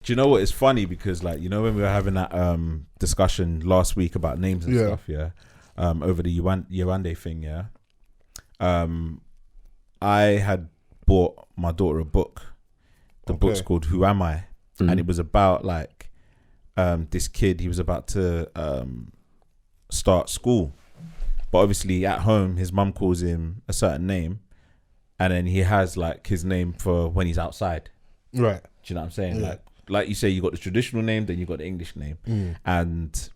Do you know what? It's funny because, like, you know, when we were having that discussion last week about names and stuff, over the Yewande thing, I had bought my daughter a book. The book's called Who Am I? And it was about, like, this kid. He was about to start school, but obviously at home his mum calls him a certain name, and then he has, like, his name for when he's outside. Right. Do you know what I'm saying? Like you say, you got the traditional name, then you got the English name. And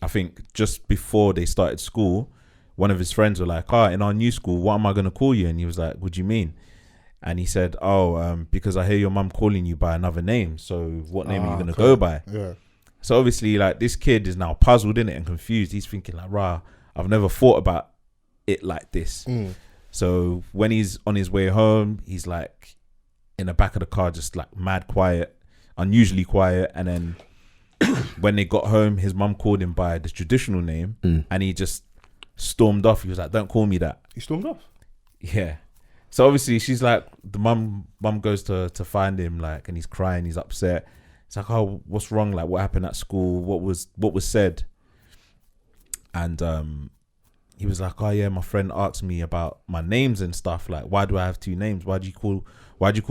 I think just before they started school, one of his friends were like, in our new school, what am I going to call you? And he was like, what do you mean? And he said, because I hear your mum calling you by another name. So what name are you going to go by? Yeah. So obviously, like, this kid is now puzzled, in it, and confused. He's thinking, like, I've never thought about it like this. So when he's on his way home, he's like in the back of the car, just like mad quiet, unusually quiet. And then when they got home, his mum called him by the traditional name, and he just stormed off. He was like, don't call me that. He stormed off? Yeah. So obviously she's like, the mum goes to find him, like, and he's crying, he's upset. It's like, oh, what's wrong? Like, what happened at school? What was said? And he was like, oh yeah, my friend asked me about my names and stuff. Like, why do I have two names? Why'd you call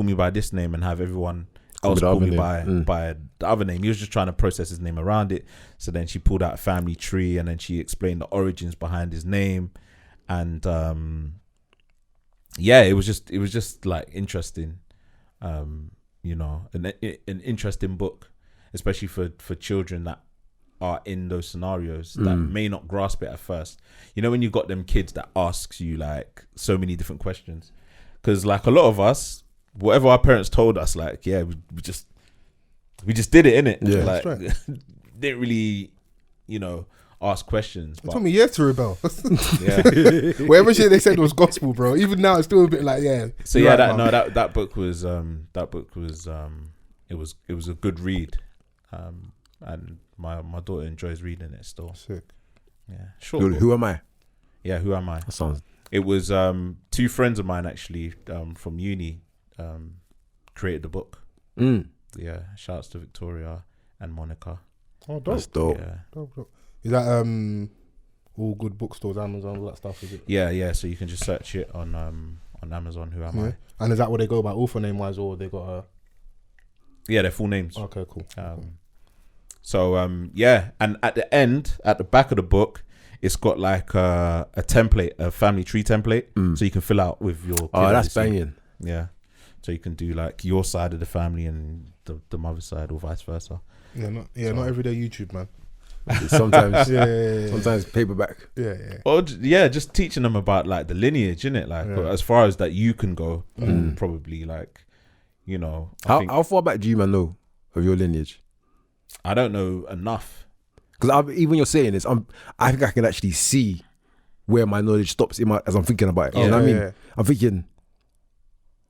me by this name and have everyone else call me by the other name? He was just trying to process his name around it. So then she pulled out a family tree, and then she explained the origins behind his name. And it was just like interesting. You know, an interesting book, especially for children that are in those scenarios that may not grasp it at first. You know, when you've got them kids that asks you, like, so many different questions, because, like, a lot of us, whatever our parents told us, like, we just did it, innit? Yeah, like, that's right. Didn't really, you know, ask questions. It took me years to rebel. Yeah. Whatever shit they said was gospel, bro. Even now, it's still a bit like, So yeah, right, that book was it was a good read, and my daughter enjoys reading it still. Sick. Yeah. Sure. Who am I? Yeah. Who am I? That sounds. It was two friends of mine actually from uni created the book. Yeah. Shouts to Victoria and Monica. Oh, dope. That's dope. Yeah. Dope. Is that all good bookstores, Amazon, all that stuff? Is it? Yeah. So you can just search it on Amazon. Who am I? And is that what they go by, author name wise, or they got a? Yeah, their full names. Okay, cool. So and at the end, at the back of the book, it's got like a template, a family tree template, so you can fill out with your kid. Oh, that's banging. Yeah. So you can do like your side of the family and the mother's side, or vice versa. Not everyday YouTube, man. Sometimes, sometimes paperback. Or just teaching them about like the lineage, innit? Like as far as that you can go, probably, like, you know. How far back do you man know of your lineage? I don't know enough. Because even you're saying this, I think I can actually see where my knowledge stops as I'm thinking about it. You know what I mean? Yeah. I'm thinking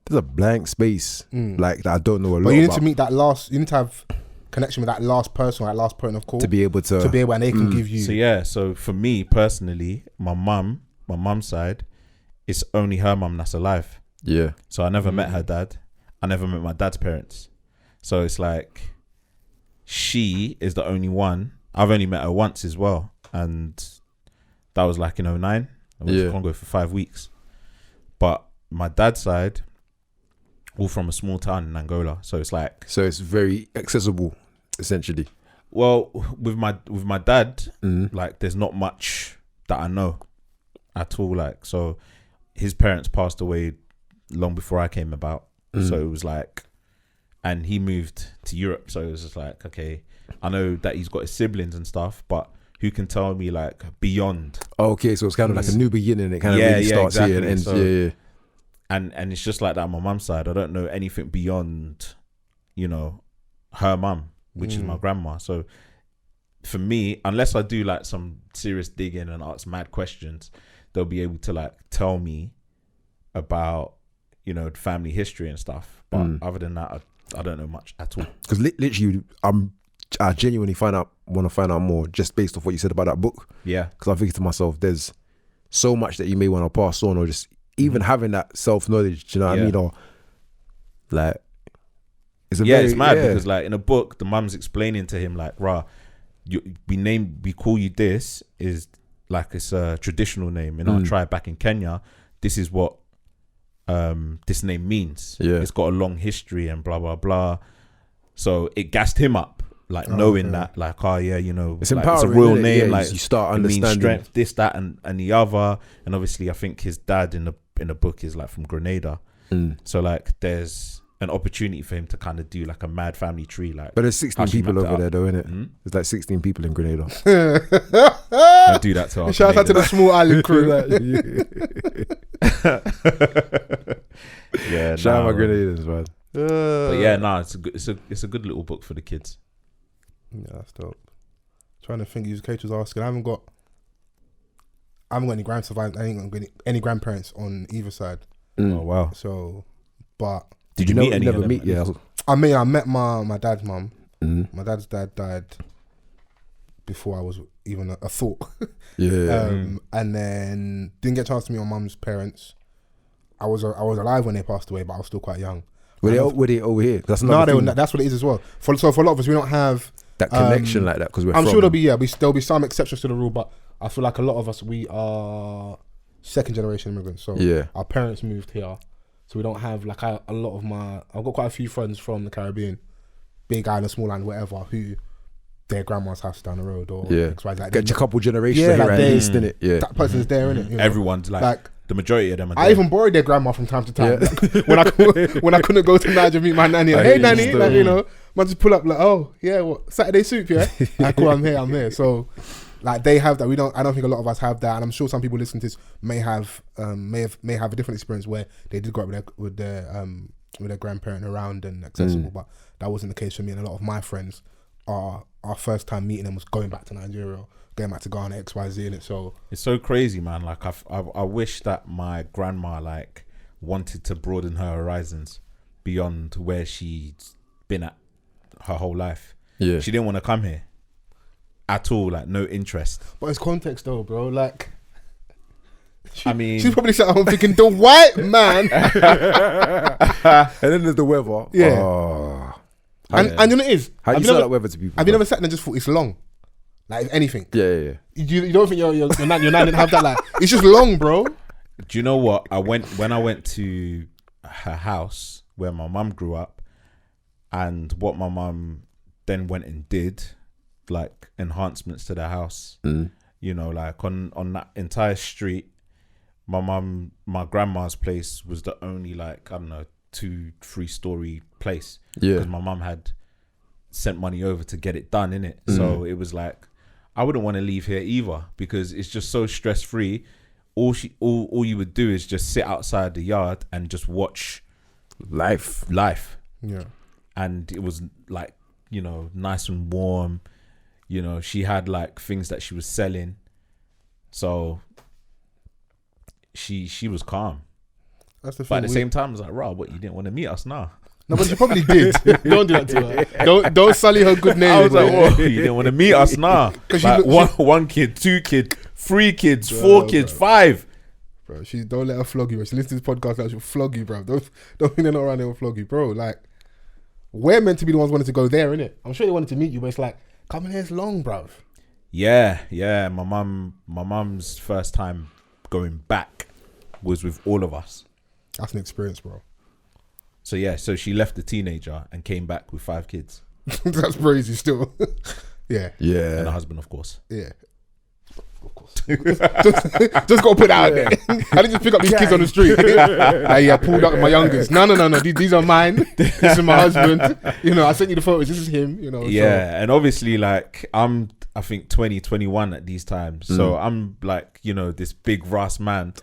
there's a blank space like that I don't know a lot about. But you need to meet that last. You need to have connection with that last person, or that last point of call, to be able, and they can give you. So for me personally, my mum's side, it's only her mum that's alive. Yeah. So I never met her dad. I never met my dad's parents. So it's like, she is the only one. I've only met her once as well, and that was like in 2009. I went to Congo for 5 weeks. But my dad's side, all from a small town in Angola. So it's like, so it's very accessible, essentially. Well, with my dad, like, there's not much that I know at all. Like, so his parents passed away long before I came about. So it was like, and he moved to Europe. So it was just like, okay, I know that he's got his siblings and stuff, but who can tell me like beyond? Okay, so it's kind of like a new beginning. It kind of really starts here and ends. So, And it's just like that on my mum's side. I don't know anything beyond, you know, her mum, which is my grandma. So for me, unless I do like some serious digging and ask mad questions, they'll be able to like tell me about, you know, family history and stuff. But other than that, I don't know much at all. Because literally, I genuinely want to find out more just based off what you said about that book. Yeah. Because I'm thinking to myself, there's so much that you may want to pass on, or just even having that self-knowledge, do you know what I mean? Or like, it's mad because like in a book, the mum's explaining to him like, "Rah, we call you this is like it's a traditional name in our tribe back in Kenya. This is what this name means. It's got a long history and blah blah blah." So it gassed him up, like knowing that, like, it's like, it's a real name. Like you start understanding it means strength, this, that, and the other. And obviously, I think his dad in the book is like from Grenada. So like, there's an opportunity for him to kind of do like a mad family tree, like. But there's 16 people over there, though, innit? There's like 16 people in Grenada. I do that to our shout out to the small island crew. Shout out my Grenadians, man. But yeah, it's a good little book for the kids. Yeah, that's dope. Trying to think, Kate was asking. I haven't got any any grandparents on either side. Oh wow! So, but did you meet any of them? I met my dad's mum. My dad's dad died before I was even a thought. And then didn't get a chance to meet my mum's parents. I was alive when they passed away, but I was still quite young. Were they over here? That's what it is as well. So for a lot of us, we don't have that connection like that because we're. I'm sure there'll be some exceptions to the rule, but I feel like a lot of us, we are second generation immigrants. So our parents moved here, so we don't have like I've got quite a few friends from the Caribbean, big island, small island, whatever, who their grandma's house down the road or like get a couple generations here at least, innit? Yeah, that person's there, innit? Everyone's like the majority of them are there. I even borrowed their grandma from time to time. Like, when I couldn't go to Niger meet my nanny, hey nanny, like, man just pull up like, oh yeah, what Saturday soup, yeah? Like, cool, I'm here. So like they have that. I don't think a lot of us have that, and I'm sure some people listening to this may have a different experience where they did grow up with their grandparent around and accessible, but that wasn't the case for me. And a lot of my friends, our first time meeting them was going back to Nigeria, going back to Ghana, XYZ, and so it's so crazy, man. Like I wish that my grandma like wanted to broaden her horizons beyond where she's been at her whole life. Yeah, she didn't want to come here at all, like no interest. But it's context though, bro. Like, she's probably sat at home thinking the white man, and then there's the weather. Yeah, and you know it is. How do you sell that weather to people? Have you never sat there and just thought it's long? Like if anything. Yeah. You don't think your nan didn't have that? Like it's just long, bro. Do you know what? When I went to her house where my mum grew up, and what my mum then went and did, like enhancements to the house. You know, like on that entire street, my grandma's place was the only, like, I don't know, 2-3 story place. Yeah. Because my mum had sent money over to get it done, innit? So it was like, I wouldn't want to leave here either because it's just so stress free. All you would do is just sit outside the yard and just watch life. Yeah. And it was like, you know, nice and warm. You know, she had like things that she was selling. So she was calm. That's the thing. But at the same time, I was like, "Rob, what, you didn't want to meet us now?" No, but she probably did. Don't do that to her. Don't sully her good name. I was like, "Oh, you didn't want to meet us now." Like one kid, 2 kids, 3 kids, 4 kids, 5. Bro, don't let her flog you. Bro. She listens to this podcast, like, she'll flog you, bro. Don't think they're not around there will flog you, bro. Like, we're meant to be the ones wanting to go there, innit? I'm sure they wanted to meet you, but it's like, coming here's long, bro. Yeah. My mum's first time going back was with all of us. That's an experience, bro. So yeah, so she left the teenager and came back with 5 kids. That's crazy still. Yeah. And a husband, of course. Yeah. Of course. just gotta put it out there. I didn't just pick up these kids on the street. I pulled up with my youngest. No. These are mine. This is my husband. You know, I sent you the photos. This is him. You know. Yeah, so. And obviously, like, I think 20, 21 at these times. So I'm like, you know, this big Ross man.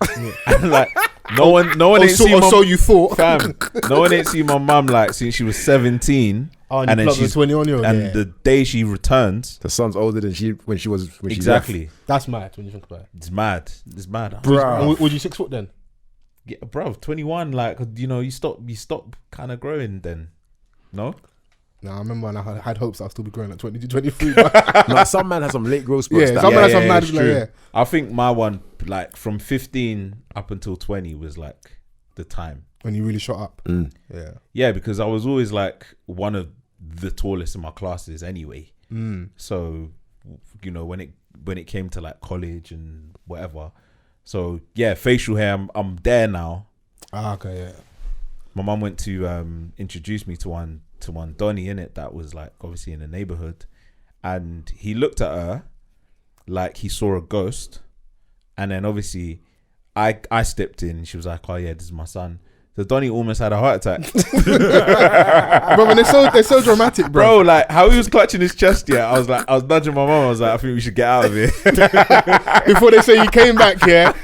And like, no one ain't seen so you thought. Fam, no one ain't seen my mum like since she was 17. Oh, and then she's 21 and the day she returns, the son's older than when she exactly. She left. That's mad when you think about it. It's mad, bro. Was you 6 foot then? Yeah, bro. 21, like, you know, you stop kind of growing then. No. No, I remember when I had hopes I'll still be growing at 22, 23. No, some man has some late growth spurts. Yeah, some man has some mad. I think my one, like, from 15 up until 20 was like the time. When you really shot up. Yeah. Yeah, because I was always like one of the tallest in my classes anyway. So, you know, when it came to like college and whatever. So yeah, facial hair, I'm there now. Okay, yeah. My mum went to introduce me to one Donny in it that was like obviously in the neighborhood, and he looked at her like he saw a ghost, and then obviously I stepped in and she was like, oh yeah, this is my son. So Donny almost had a heart attack. Bro, and they're so dramatic, bro. Like how he was clutching his chest, I was nudging my mum, I was like, I think we should get out of here. Before they say you came back here,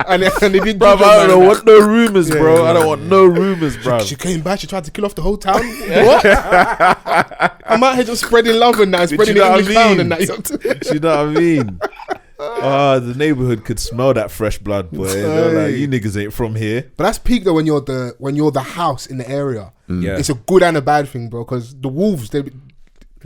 and they did. Bro, I don't want no rumors, bro. I don't want no rumors, bro. She came back, she tried to kill off the whole town. What? I'm out here just spreading love and that, spreading the English pound and that. You know what I mean? The neighborhood could smell that fresh blood, boy. They're like, you niggas ain't from here. But that's peak though when you're the house in the area. Yeah, it's a good and a bad thing, bro. Because the wolves,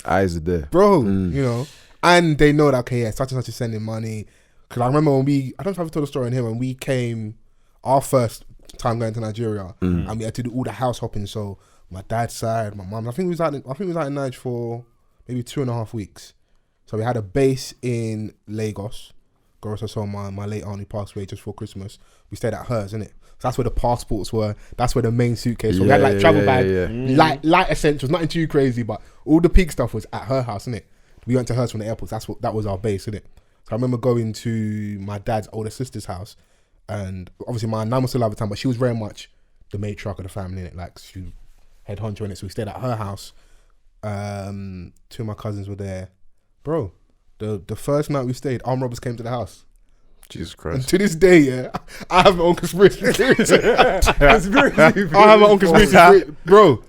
eyes are there, bro. You know, and they know that okay, yeah, such and such is sending money. Because I remember when I don't know if I've told the story in here, when we came our first time going to Nigeria, and we had to do all the house hopping. So my dad's side, my mum, I think we was out in Niger for maybe 2.5 weeks. So we had a base in Lagos. Girls, I saw my late aunt who passed away just before Christmas. We stayed at hers, innit? So that's where the passports were. That's where the main suitcase. So we had like travel bag, light essentials, nothing too crazy, but all the peak stuff was at her house, innit? We went to hers from the airport. That was our base, innit? So I remember going to my dad's older sister's house, and obviously my nan was still alive at the time, but she was very much the matriarch of the family, innit? Like she was head honcho in it. So we stayed at her house. 2 of my cousins were there. Bro, the first night we stayed, armed robbers came to the house. Jesus Christ. And to this day, yeah, I have my own conspiracy theories. I have my own conspiracy theories. Bro,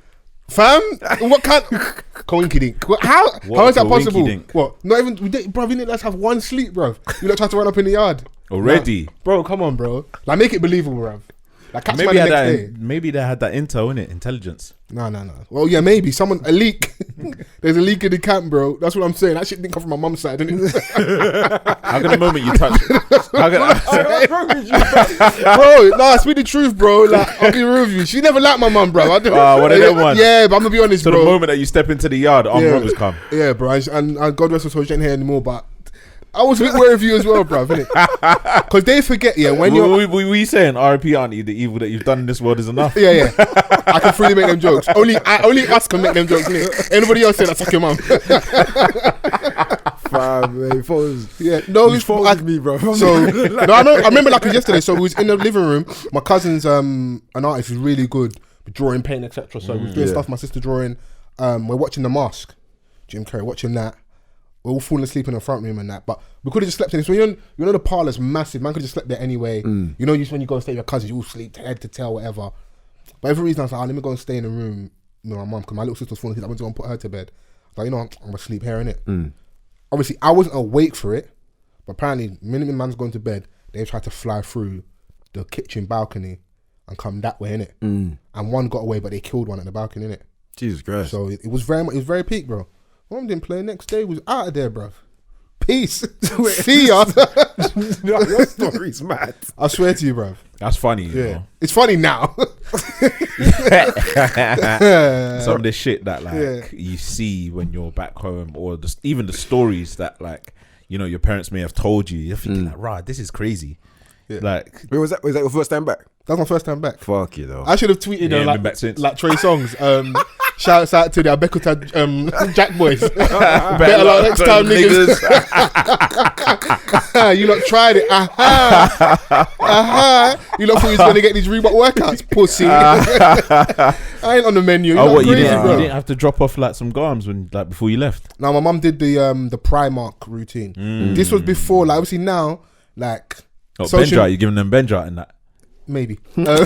fam, what kind coinky dink? How is that possible? What? Not even, bro, we didn't let's have one sleep, bro. You lot tried to run up in the yard. Already? Like, bro, come on, bro. Like, make it believable, bro. Like, catch maybe man the next day. Maybe they had that intel in it, intelligence. No. Well, yeah, maybe a leak. There's a leak in the camp, bro. That's what I'm saying. That shit didn't come from my mum's side, didn't it? How can the moment you touch bro, no, speak the truth, bro. Like, I'll be real with you. She never liked my mum, bro. One of them ones. Yeah, but I'm gonna be honest, bro. So the moment that you step into the yard, armed robbers come. Yeah, bro. And God rest her soul, she ain't here anymore, but I was a bit wary of you as well, bro. Because they forget, when you're... We saying R.I.P. auntie, the evil that you've done in this world is enough. Yeah. I can freely make them jokes. Only us can make them jokes, innit? Anybody else say that, suck your mum. Fam, man, it's for me, bro. So, I remember like it was yesterday. So we was in the living room. My cousin's an artist who's really good with drawing, paint, etc. So we was doing stuff, my sister drawing. We're watching The Mask. Jim Carrey, watching that. We're all falling asleep in the front room and that, but we could have just slept in this. So you know the parlour's massive. Man could have just slept there anyway. You know, when you go and stay with your cousins, you all sleep head to tail, whatever. But every reason I was like, let me go and stay in the room with my mum because my little sister was falling asleep. I went to go and put her to bed. I was like, you know, I'm gonna sleep here, innit? Obviously, I wasn't awake for it, but apparently, minute man's going to bed, they tried to fly through the kitchen balcony and come that way, innit? And one got away, but they killed one at the balcony, innit? Jesus Christ! So it was very peak, bro. Mom didn't play. Next day was out of there, bro. Peace. See ya. Your story's mad. I swear to you, bro. That's funny. You know? It's funny now. Some of the shit that you see when you're back home, or even the stories that your parents may have told you. You're thinking like, "Rah, this is crazy." Yeah. Like, wait, was that your first time back? That was my first time back. Fuck you though. I should have tweeted been back since. like Trey Songz. Shouts out to the Abekuta Jack boys. Better luck next time, niggas. You lot tried it. You lot thought you was gonna get these Reebok workouts, pussy. I ain't on the menu. You didn't have to drop off like some garms before you left? No, my mum did the Primark routine. This was before, like obviously now, like. Benja, you giving them Benja and that? Maybe. Let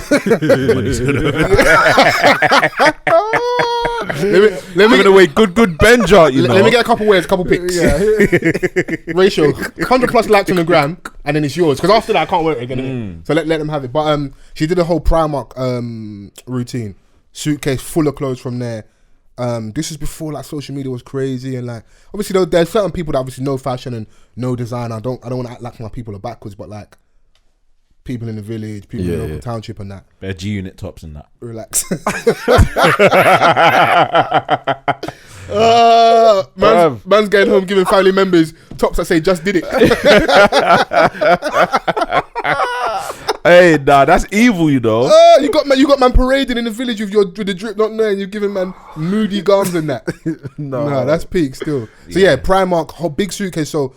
me away good Benja. Let me get a couple wears, a couple pics. Ratio 100+ likes on the gram, and then it's yours. Because after that, I can't wear it again. So let them have it. But she did a whole Primark routine, suitcase full of clothes from there. This is before like social media was crazy, and like obviously there's certain people that obviously know fashion and know design. I don't want to act like my people are backwards, but like people in the village, people in the local township and that. Bare G-Unit tops and that. Relax. Man's going home giving family members tops that say "just did it." Hey, nah, that's evil, you know. You got man parading in the village with the drip not knowing you're giving man moody gums and that. No, that's peak still. So yeah, Primark, whole big suitcase. So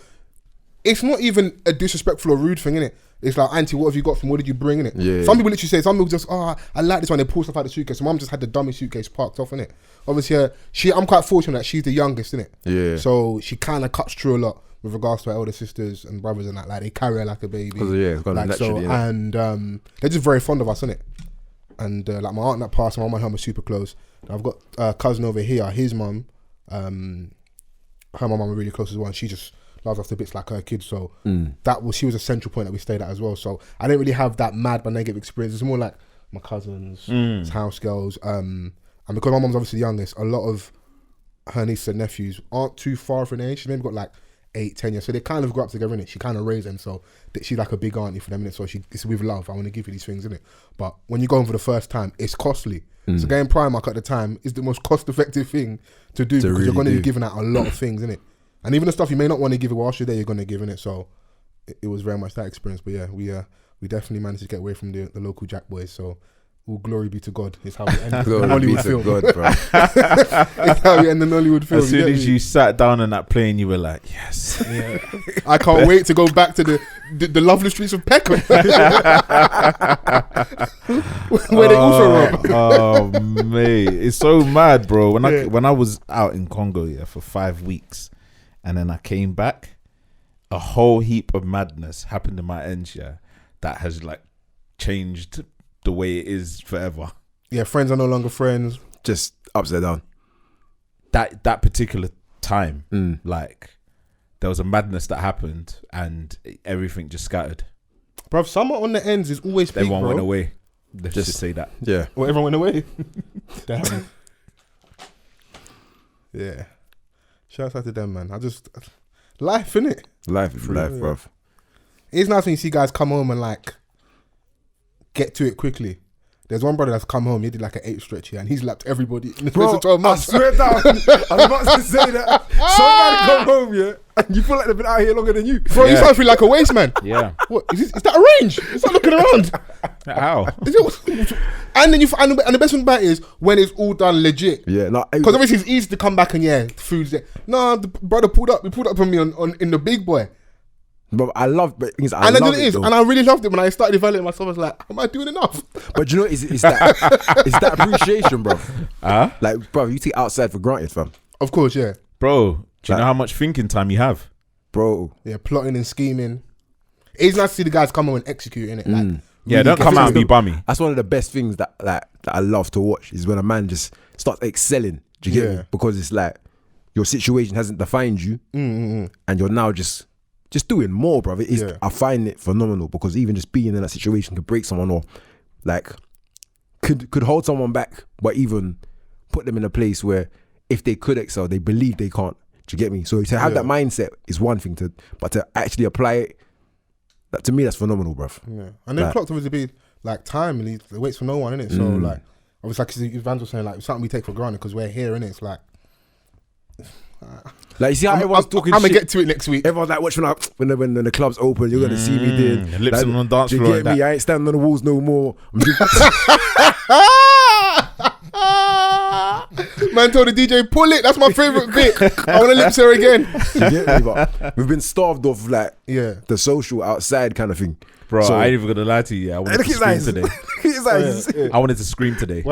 it's not even a disrespectful or rude thing, innit? It's like, auntie, what have you got from? What did you bring in it? Yeah. Some people literally say, some people just, I like this one. They pull stuff out of the suitcase. So mum just had the dummy suitcase parked off in it. Obviously, I'm quite fortunate that she's the youngest, innit? Yeah. So she kind of cuts through a lot with regards to her older sisters and brothers and that. Like, they carry her like a baby. It's got naturally, and they're just very fond of us, innit? And like my aunt that passed, my mum and her are super close. I've got a cousin over here, his mum, her mum and mum are really close as well. And she just loves us to bits like her kids. So she was a central point that we stayed at as well. So I didn't really have that mad but negative experience. It's more like my cousins, house girls. And because my mum's obviously the youngest, a lot of her nieces and nephews aren't too far from age. She's maybe got like 8-10 years. So they kind of grew up together, innit? She kind of raised them. So she's like a big auntie for them, innit? So it's with love. I want to give you these things, innit? But when you go home for the first time, it's costly. So going Primark at the time is the most cost-effective thing to do because you're going to be giving out a lot of things, innit? And even the stuff you may not want to give it whilst you're there, you're going to give in it. So it was very much that experience. But yeah, we definitely managed to get away from the local Jack boys. So all glory be to God. It's how we end the Hollywood film. God, bro. It's how we end the Hollywood film. As soon as you sat down on that plane, you were like, yes. Yeah. I can't wait to go back to the lovely streets of Peckham. Where they also rob. Oh, mate. It's so mad, bro. When I was out in Congo, for 5 weeks, and then I came back, a whole heap of madness happened in my ends, that has like changed the way it is forever. Yeah, friends are no longer friends. Just upside down. That particular time, like there was a madness that happened and everything just scattered. Bruv, summer on the ends is always peak, everyone bro. went away. Let's just say that. Yeah. Well, everyone went away. Damn. Yeah. Shout out to them, man. Life, innit? Life, bruv. It's nice when you see guys come home and like get to it quickly. There's one brother that's come home, he did like an 8 stretch here and he's lapped everybody in the space of 12 months. I swear down, I'm about to say that. Somebody come home, and you feel like they've been out here longer than you. Bro, you start feeling like a waste man. Yeah. What, is that a range? It's not looking around. How? And then and the best thing about it is when it's all done legit. Yeah, no, because obviously it's easy to come back and food's there. No, the brother pulled up on me on in the big boy. But I love, but things I love it, and I really loved it when I started evaluating myself. I was like, am I doing enough? But you know, it's that appreciation, bro. Like, bro, you take outside for granted, fam. Of course, yeah, bro. Do you know how much thinking time you have, bro? Yeah, plotting and scheming. It's nice to see the guys come home and execute, innit? Like, really don't come out and be bummy. That's one of the best things that I love to watch is when a man just starts excelling. Do you get me? Because it's like your situation hasn't defined you, and you're now just doing more, bro. I find it phenomenal because even just being in that situation could break someone or like could hold someone back, but even put them in a place where if they could excel, they believe they can't. Do you get me? So to have that mindset is one thing but to actually apply it, that to me that's phenomenal, bro. Yeah, and then clocked obviously be like time and he waits for no one, innit? So like obviously like Vans was saying, like something we take for granted because we're here, innit? It's like. Like you see how everyone's talking I'm shit. gonna get to it next week. Everyone's like watching when the club's open, you're gonna see me doing lips on the dance floor. You get me? I ain't standing on the walls no more. Man told the DJ, pull it, that's my favourite bit. I wanna lips her again. You get me? But we've been starved of like the social outside kind of thing. Bro, I ain't even gonna lie to you. I wanted to scream today. I wanted to scream today.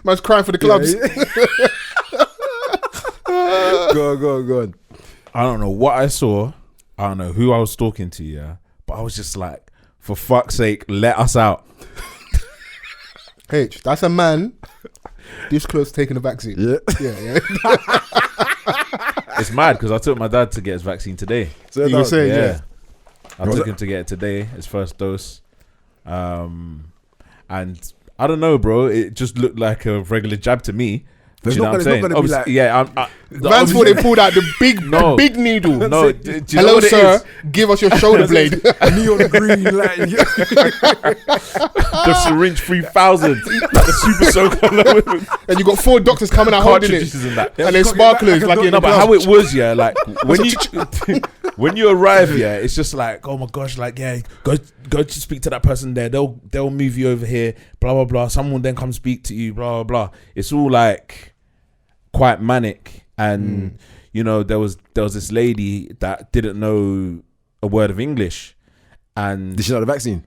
Man's crying for the clubs. Go on. I don't know what I saw. I don't know who I was talking to, but I was just like, for fuck's sake, let us out. H, that's a man this close to taking the vaccine. Yeah. It's mad because I took my dad to get his vaccine today. So you were saying, I took him to get it today, his first dose. And I don't know, bro. It just looked like a regular jab to me. There's Do you know what I'm saying? not gonna be Obviously, like, Vans thought they pulled out the big needle. No, do you know Hello, what it sir. is? Give us your shoulder blade. neon green, like, The syringe 3000, like the super soaker. And you got 4 doctors coming out holding it. Cartridges and that. And they're sparklers. Like in No, but how it was, yeah, like when you arrive, yeah, it's just like, oh my gosh, like, yeah, go to speak to that person there. They'll move you over here, blah blah blah. Someone will then come speak to you, blah blah blah. It's all like quite manic, and you know, there was this lady that didn't know a word of English, and did she know the vaccine?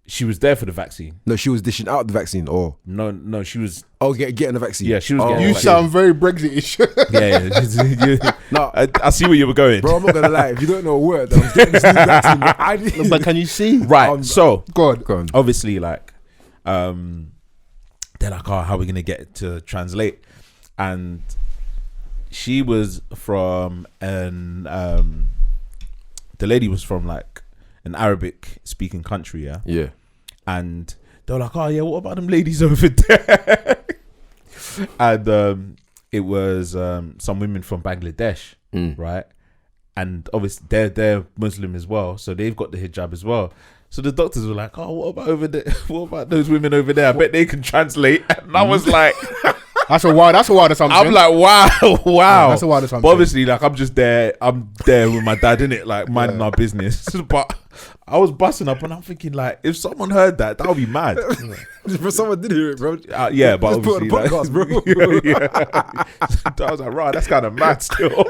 she was there for the vaccine. No, she was dishing out the vaccine, or No, she was. oh, getting the vaccine. Yeah, she was. Getting You the vaccine. sound very Brexitish. Yeah. No, I see where you were going. bro, I'm not gonna lie. If you don't know a word, I'm getting this new vaccine. Bro. I didn't. But can you see? Right. So God. Go on. obviously, like, they're like, oh, how are we gonna get it to translate? And she was from the lady was from like an Arabic speaking country, yeah. Yeah. And they were like, oh yeah, what about them ladies over there? And it was some women from Bangladesh, right? And obviously they're Muslim as well, so they've got the hijab as well. So the doctors were like, oh, what about over there? What about those women over there? I bet they can translate. And I was like, That's a wild assumption. I'm like, wow. Yeah, that's a wild assumption. But obviously, like, I'm there with my dad, innit? Like, minding our business. But I was busting up and I'm thinking, like, if someone heard that would be mad. Bro, someone did hear it, bro. Yeah, but Just put it on obviously, the podcast, yeah. I was like, right, that's kind of mad still.